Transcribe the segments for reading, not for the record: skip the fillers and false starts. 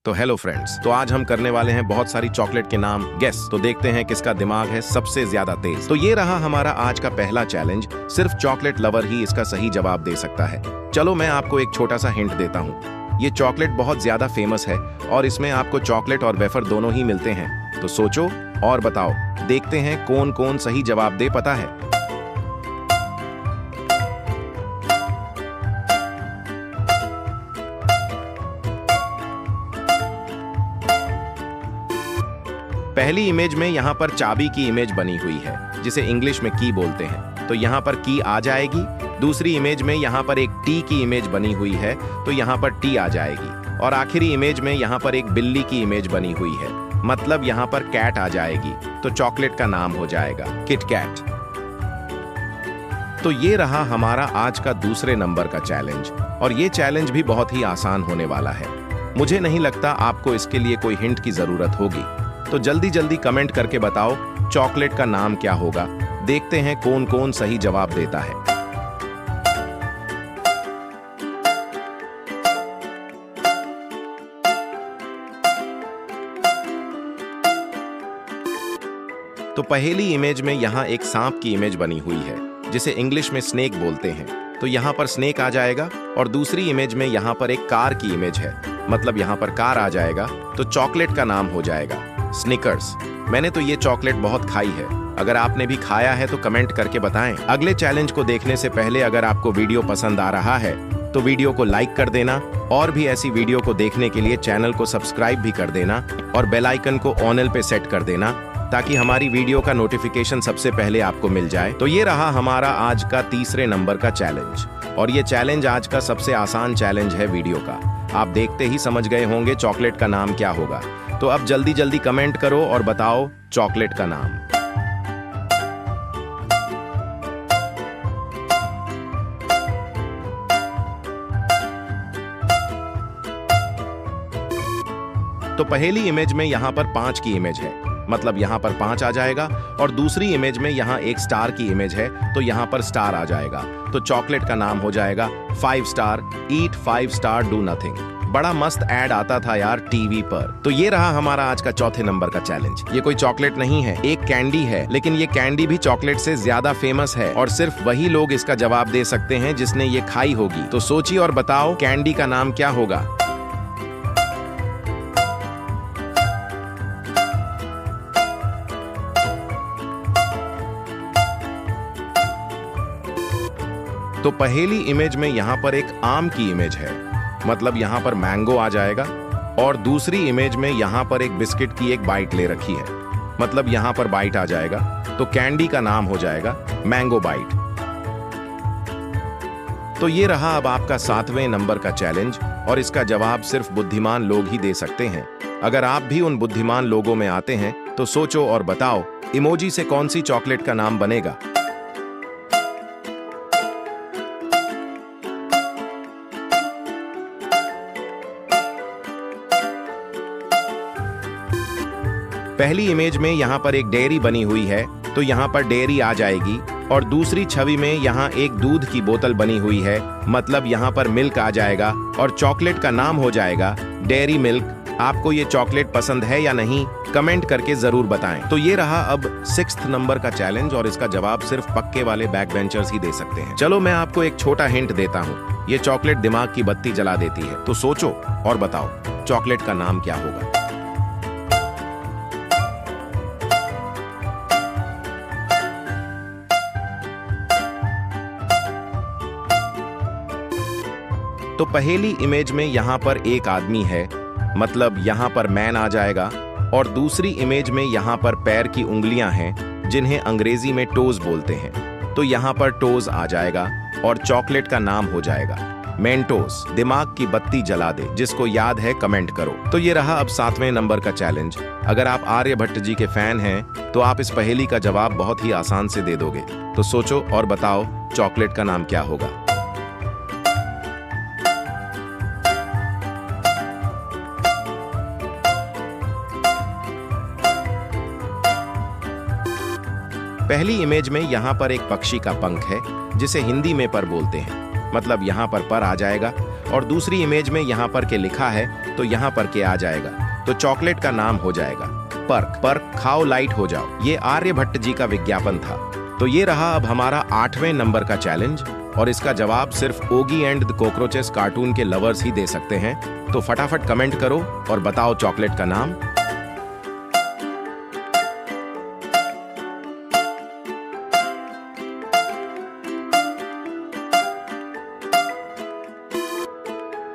तो hello friends, तो आज हम करने वाले हैं बहुत सारी चॉकलेट के नाम गेस। तो देखते हैं किसका दिमाग है सबसे ज्यादा तेज। तो ये रहा हमारा आज का पहला चैलेंज। सिर्फ चॉकलेट लवर ही इसका सही जवाब दे सकता है। चलो मैं आपको एक छोटा सा हिंट देता हूँ। ये चॉकलेट बहुत ज्यादा फेमस है और इसमें आपको चॉकलेट और वेफर दोनों ही मिलते हैं। तो सोचो और बताओ, देखते हैं कौन कौन सही जवाब दे पता है। पहली इमेज में यहाँ पर चाबी की इमेज बनी हुई है, जिसे इंग्लिश में की बोलते हैं, तो यहाँ पर की आ जाएगी। दूसरी इमेज में यहाँ पर एक टी की इमेज बनी हुई है, तो यहाँ पर टी आ जाएगी। और आखिरी इमेज में यहाँ पर एक बिल्ली की इमेज बनी हुई है, मतलब यहाँ पर कैट आ जाएगी। तो चॉकलेट का नाम हो जाएगा किट कैट। तो ये रहा हमारा आज का दूसरे नंबर का चैलेंज, और ये चैलेंज भी बहुत ही आसान होने वाला है। मुझे नहीं लगता आपको इसके लिए कोई हिंट की जरूरत होगी। तो जल्दी जल्दी कमेंट करके बताओ चॉकलेट का नाम क्या होगा। देखते हैं कौन कौन सही जवाब देता है। तो पहली इमेज में यहाँ एक सांप की इमेज बनी हुई है, जिसे इंग्लिश में स्नेक बोलते हैं, तो यहाँ पर स्नेक आ जाएगा। और दूसरी इमेज में यहाँ पर एक कार की इमेज है, मतलब यहाँ पर कार आ जाएगा। तो चॉकलेट का नाम हो जाएगा स्निकर्स। मैंने तो ये चॉकलेट बहुत खाई है। अगर आपने भी खाया है तो कमेंट करके बताएं। अगले चैलेंज को देखने से पहले अगर आपको वीडियो पसंद आ रहा है तो वीडियो को लाइक कर देना, और भी ऐसी वीडियो को देखने के लिए चैनल को सब्सक्राइब भी कर देना और बेल आइकन को ऑन पे सेट कर देना, ताकि हमारी वीडियो का नोटिफिकेशन सबसे पहले आपको मिल जाए। तो ये रहा हमारा आज का तीसरे नंबर का चैलेंज, और ये चैलेंज आज का सबसे आसान चैलेंज है वीडियो का। आप देखते ही समझ गए होंगे चॉकलेट का नाम क्या होगा। तो अब जल्दी जल्दी कमेंट करो और बताओ चॉकलेट का नाम। तो पहली इमेज में यहाँ पर 5 की इमेज है, मतलब यहाँ पर 5 आ जाएगा। और दूसरी इमेज में यहाँ एक स्टार की इमेज है, तो यहाँ पर स्टार आ जाएगा। तो चॉकलेट का नाम हो जाएगा 5 star eat 5 star do nothing. बड़ा मस्त ऐड आता था यार टीवी पर। तो ये रहा हमारा आज का चौथे नंबर का चैलेंज। ये कोई चॉकलेट नहीं है, एक कैंडी है, लेकिन ये कैंडी भी चॉकलेट से ज्यादा फेमस है, और सिर्फ वही लोग इसका जवाब दे सकते हैं जिसने ये खाई होगी। तो सोचिए और बताओ कैंडी का नाम क्या होगा। तो पहली इमेज में यहाँ पर एक आम की इमेज है, मतलब यहाँ पर मैंगो आ जाएगा। और दूसरी इमेज में यहाँ पर एक बिस्किट की एक बाइट ले रखी है, मतलब यहाँ पर बाइट आ जाएगा। तो कैंडी का नाम हो जाएगा मैंगो बाइट। तो ये रहा अब आपका 7वें नंबर का चैलेंज, और इसका जवाब सिर्फ बुद्धिमान लोग ही दे सकते हैं। अगर आप भी उन बुद्धिमान लोगों में आते हैं तो सोचो और बताओ इमोजी से कौन सी चॉकलेट का नाम बनेगा। पहली इमेज में यहाँ पर एक डेयरी बनी हुई है, तो यहाँ पर डेयरी आ जाएगी। और दूसरी छवि में यहाँ एक दूध की बोतल बनी हुई है, मतलब यहाँ पर मिल्क आ जाएगा। और चॉकलेट का नाम हो जाएगा डेयरी मिल्क। आपको ये चॉकलेट पसंद है या नहीं, कमेंट करके जरूर बताएं। तो ये रहा अब 6th नंबर का चैलेंज, और इसका जवाब सिर्फ पक्के वाले बैक बेंचर्स ही दे सकते हैं। चलो मैं आपको एक छोटा हिंट देता हूँ। ये चॉकलेट दिमाग की बत्ती जला देती है। तो सोचो और बताओ चॉकलेट का नाम क्या होगा। तो पहली इमेज में यहाँ पर एक आदमी है, मतलब यहाँ पर मैन आ जाएगा। और दूसरी इमेज में यहाँ पर पैर की उंगलियां हैं, जिन्हें अंग्रेजी में टोज बोलते हैं, तो यहाँ पर टोज आ जाएगा। और चॉकलेट का नाम हो जाएगा मेंटोस। दिमाग की बत्ती जला दे। जिसको याद है कमेंट करो। तो ये रहा अब 7वें नंबर का चैलेंज। अगर आप आर्यभट्ट जी के फैन हैं तो आप इस पहेली का जवाब बहुत ही आसान से दे दोगे। तो सोचो और बताओ चॉकलेट का नाम क्या होगा। पहली इमेज में यहाँ पर एक पक्षी का पंख है, जिसे हिंदी में पर बोलते हैं, मतलब यहाँ पर आ जाएगा। और दूसरी इमेज में यहाँ पर के लिखा है तो यहाँ पर के आ जाएगा, तो चॉकलेट का नाम हो जाएगा पर्क। पर्क खाओ लाइट हो जाओ, ये आर्यभट्ट जी का विज्ञापन था। तो ये रहा अब हमारा 8वें नंबर का चैलेंज, और इसका जवाब सिर्फ ओगी एंड द कॉकरोचेस कार्टून के लवर्स ही दे सकते हैं। तो फटाफट कमेंट करो और बताओ चॉकलेट का नाम।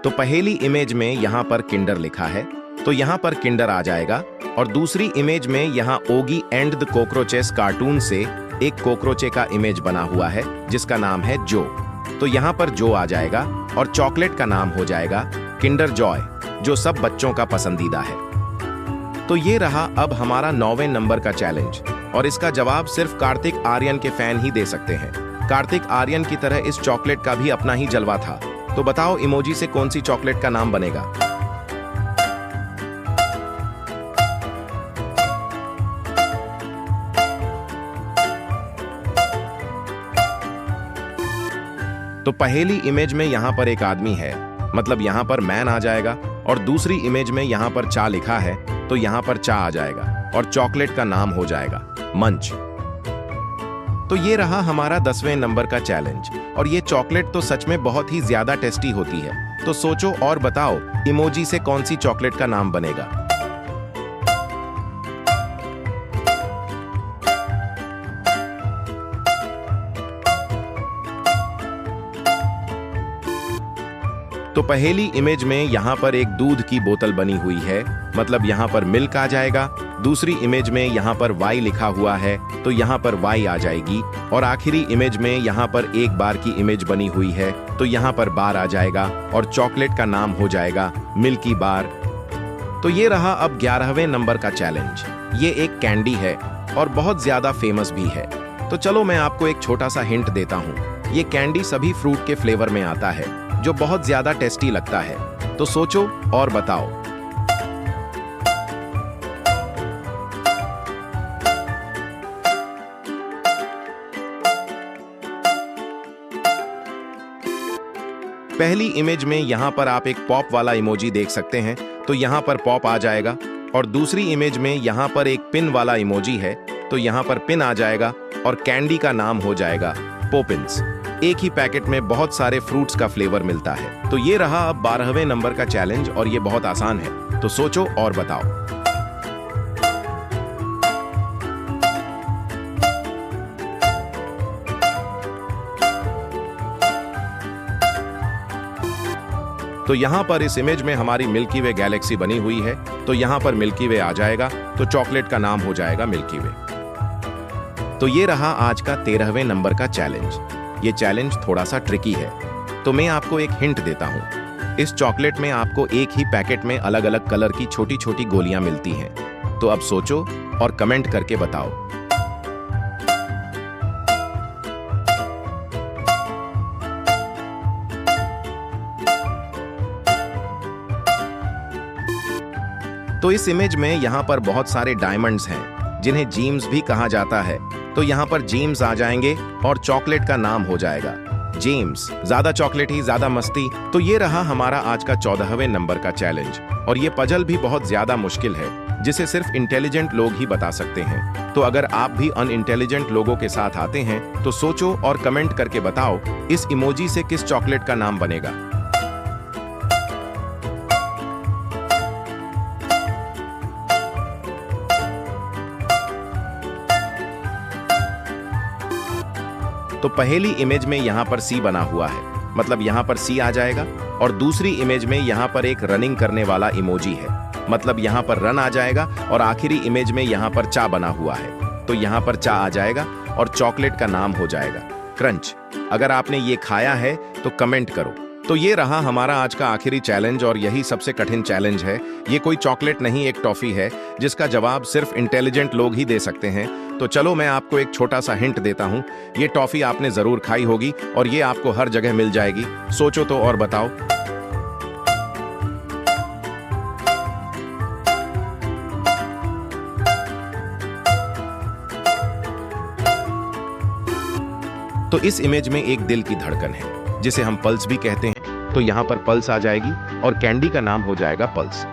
तो पहली इमेज में यहाँ पर किंडर लिखा है, तो यहाँ पर किंडर आ जाएगा, और दूसरी इमेज में यहाँ ओगी एंड द कॉकरोचेस कार्टून से एक कॉकरोचे का इमेज बना हुआ है जिसका नाम है जो। तो यहाँ पर जो आ जाएगा, और चॉकलेट का नाम हो जाएगा किंडर जॉय, जो सब बच्चों का पसंदीदा है। तो ये रहा अब हमारा 9वें नंबर का चैलेंज, और इसका जवाब सिर्फ कार्तिक आर्यन के फैन ही दे सकते हैं। कार्तिक आर्यन की तरह इस चॉकलेट का भी अपना ही जलवा था। तो बताओ इमोजी से कौन सी चॉकलेट का नाम बनेगा। तो पहली इमेज में यहाँ पर एक आदमी है, मतलब यहाँ पर मैन आ जाएगा, और दूसरी इमेज में यहाँ पर चा लिखा है, तो यहाँ पर चा आ जाएगा, और चॉकलेट का नाम हो जाएगा मंच। तो ये रहा हमारा 10वें नंबर का चैलेंज, और ये चॉकलेट तो सच में बहुत ही ज्यादा टेस्टी होती है। तो सोचो और बताओ इमोजी से कौन सी चॉकलेट का नाम बनेगा। तो पहली इमेज में यहाँ पर एक दूध की बोतल बनी हुई है, मतलब यहाँ पर मिल्क आ जाएगा। दूसरी इमेज में यहाँ पर वाई लिखा हुआ है, तो यहाँ पर वाई आ जाएगी, और आखिरी इमेज में यहाँ पर एक बार की इमेज बनी हुई है, तो यहाँ पर बार आ जाएगा, और चॉकलेट का नाम हो जाएगा मिल्की बार। तो ये रहा अब 11वें नंबर का चैलेंज। ये एक कैंडी है और बहुत ज्यादा फेमस भी है। तो चलो मैं आपको एक छोटा सा हिंट देता हूँ। ये कैंडी सभी फ्रूट के फ्लेवर में आता है, जो बहुत ज्यादा टेस्टी लगता है। तो सोचो और बताओ। पहली इमेज में यहाँ पर आप एक पॉप वाला इमोजी देख सकते हैं, तो यहाँ पर पॉप आ जाएगा, और दूसरी इमेज में यहाँ पर एक पिन वाला इमोजी है, तो यहाँ पर पिन आ जाएगा, और कैंडी का नाम हो जाएगा पोपिन्स। एक ही पैकेट में बहुत सारे फ्रूट्स का फ्लेवर मिलता है। तो ये रहा अब 12वें नंबर का चैलेंज, और ये बहुत आसान है। तो सोचो और बताओ। तो यहाँ पर इस इमेज में हमारी मिल्की वे गैलेक्सी बनी हुई है, तो यहाँ पर मिल्की वे आ जाएगा, तो चॉकलेट का नाम हो जाएगा मिल्की वे। तो ये रहा आज का 13वें नंबर का चैलेंज। ये चैलेंज थोड़ा सा ट्रिकी है, तो मैं आपको एक हिंट देता हूँ। इस चॉकलेट में आपको एक ही पैकेट में अलग अलग कलर की छोटी छोटी गोलियां मिलती हैं। तो अब सोचो और कमेंट करके बताओ। तो इस इमेज में यहाँ पर बहुत सारे डायमंड्स हैं, जिन्हें जीम्स भी कहा जाता है। तो यहाँ पर जेम्स आ जाएंगे, और चॉकलेट का नाम हो जाएगा जेम्स। ज्यादा चॉकलेट ही ज्यादा मस्ती। तो ये रहा हमारा आज का 14वें नंबर का चैलेंज, और ये पजल भी बहुत ज्यादा मुश्किल है, जिसे सिर्फ इंटेलिजेंट लोग ही बता सकते हैं। तो अगर आप भी अनइंटेलिजेंट लोगों के साथ आते हैं, तो सोचो और कमेंट करके बताओ इस इमोजी से किस चॉकलेट का नाम बनेगा। तो पहली इमेज में यहाँ पर सी बना हुआ है, मतलब यहाँ पर सी आ जाएगा, और दूसरी इमेज में यहाँ पर एक रनिंग करने वाला इमोजी है, मतलब यहाँ पर रन आ जाएगा, और आखिरी इमेज में यहाँ पर चा बना हुआ है, तो यहाँ पर चा आ जाएगा, और चॉकलेट का नाम हो जाएगा क्रंच। अगर आपने ये खाया है तो कमेंट करो। तो ये रहा हमारा आज का आखिरी चैलेंज, और यही सबसे कठिन चैलेंज है। ये कोई चॉकलेट नहीं, एक टॉफी है, जिसका जवाब सिर्फ इंटेलिजेंट लोग ही दे सकते हैं। तो चलो मैं आपको एक छोटा सा हिंट देता हूँ। ये टॉफी आपने जरूर खाई होगी, और ये आपको हर जगह मिल जाएगी। सोचो तो और बताओ। तो इस इमेज में एक दिल की धड़कन है, जिसे हम पल्स भी कहते हैं। तो यहाँ पर पल्स आ जाएगी और कैंडी का नाम हो जाएगा पल्स।